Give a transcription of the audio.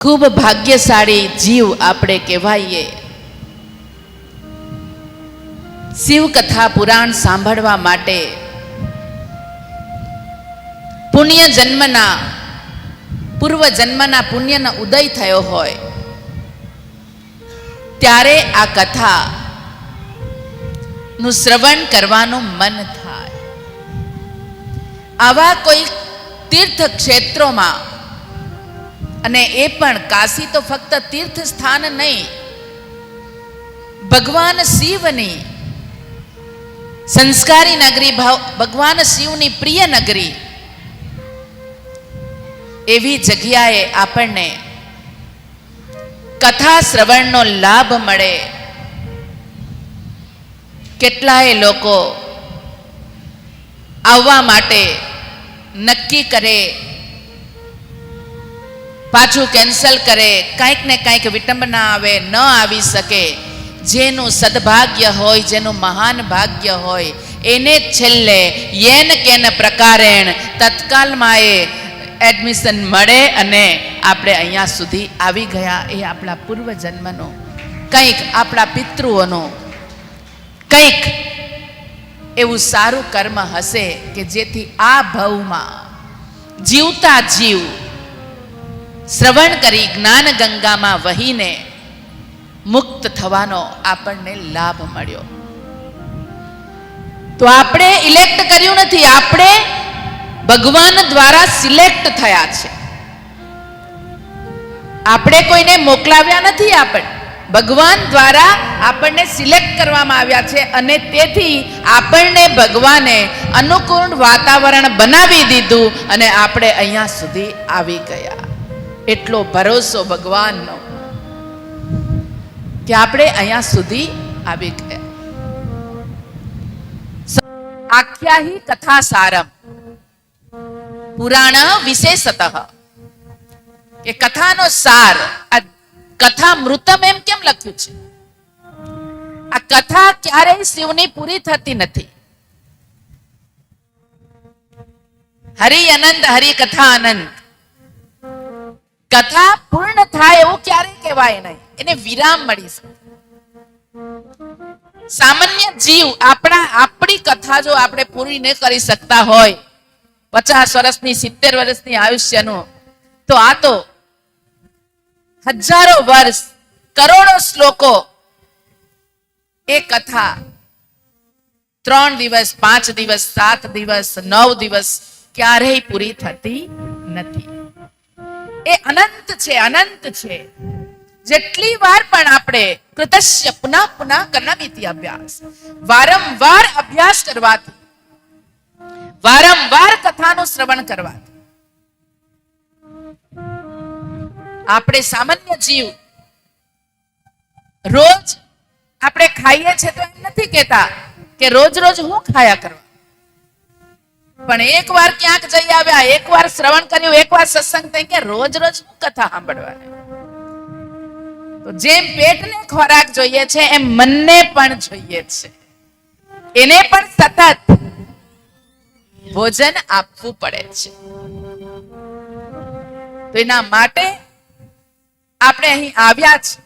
ખૂબ ભાગ્યશાળી જીવ આપણે કહેવાઈએ. શિવ કથા પુરાણ સાંભળવા માટે પુણ્ય જન્મના પૂર્વ જન્મના પુણ્યનો ઉદય થયો હોય ત્યારે આ કથા નું શ્રવણ કરવાનું મન થાય. આવા કોઈ તીર્થ ક્ષેત્રોમાં, અને એ પણ કાશી તો ફક્ત તીર્થ સ્થાન નહીં, ભગવાન શિવની સંસ્કારી નગરી, ભગવાન શિવની પ્રિય નગરી, એવી જગ્યાએ આપણને કથા શ્રવણનો લાભ મળે. કેટલાય લોકો આવવા માટે નક્કી કરે, પાછું કેન્સલ કરે, કંઈક ને કંઈક વિટંબના આવે, ન આવી શકે. જેનું સદભાગ્ય હોય, જેનું મહાન ભાગ્ય હોય, એને છેલ્લે યેન કેન પ્રકારેણ તત્કાલમાં એ એડમિશન મળે અને આપણે અહીંયા સુધી આવી ગયા. એ આપણા પૂર્વજન્મનું કંઈક, આપણા પિતૃઓનું કંઈક એવું સારું કર્મ હશે કે જેથી આ ભવમાં જીવતા જીવ શ્રવણ કરી જ્ઞાન ગંગામાં વહીને મુક્ત થવાનો આપણને લાભ મળ્યો. તો આપણે ઇલેક્ટ કર્યું નથી, આપણે ભગવાન દ્વારા સિલેક્ટ થયા છે. આપણે કોઈને મોકલાવ્યા નથી, આપણે ભગવાન દ્વારા આપણને સિલેક્ટ કરવામાં આવ્યા છે. અને તેથી આપણને ભગવાને અનુકૂળ વાતાવરણ બનાવી દીધું અને આપણે અહીંયા સુધી આવી ગયા. એટલો ભરોસો ભગવાનનો કે આપણે અહીંયા સુધી આવી ગયા. આખ્યાહી કથા સારમ પુરાણ વિશેષતઃ, કે કથાનો સાર. આ કથા મૃતમ એમ કેમ લખ્યું છે? આ કથા ક્યારેય શિવની પૂરી થતી નથી. હરિ અનંત, હરિ કથા અનંત. કથા પૂર્ણ થાય એવું ક્યારેય કહેવાય નહીં, એને વિરામ મળી શકે. સામાન્ય જીવ આપણી કથા જો આપણે પૂરી ન કરી શકતા હોય, 50 વર્ષની 70 વર્ષની આયુષ્યનું, તો આ તો હજારો વર્ષ, કરોડો શ્લોકો, એ કથા 3 દિવસ, 5 દિવસ, 7 દિવસ, 9 દિવસ ક્યારેય પૂરી થતી નથી. એ અનંત છે, અનંત છે. જેટલી વાર પણ આપણે કૃતસ્ય પુનઃ પુનઃ કર્ણમિતિ અભ્યાસ, વારંવાર અભ્યાસ કરવાથી, વારંવાર કથાનું શ્રવણ કરવાથી, આપણે સામાન્ય જીવ રોજ આપણે ખાઈએ છીએ તો એમ નથી કહેતા કે રોજ રોજ હું ખાયા કરવા, પણ એકવાર ક્યાંક જઈ આવ્યા, એકવાર શ્રવણ કર્યું, એકવાર સત્સંગ થઈ, કે રોજ રોજ હું કથા સાંભળવાની. તો જેમ પેટને ખોરાક જોઈએ છે એમ મનને પણ જોઈએ છે. એને પણ સતત ભોજન આપવું પડે છે. તો એના માટે આપણે અહીં આવ્યા છીએ.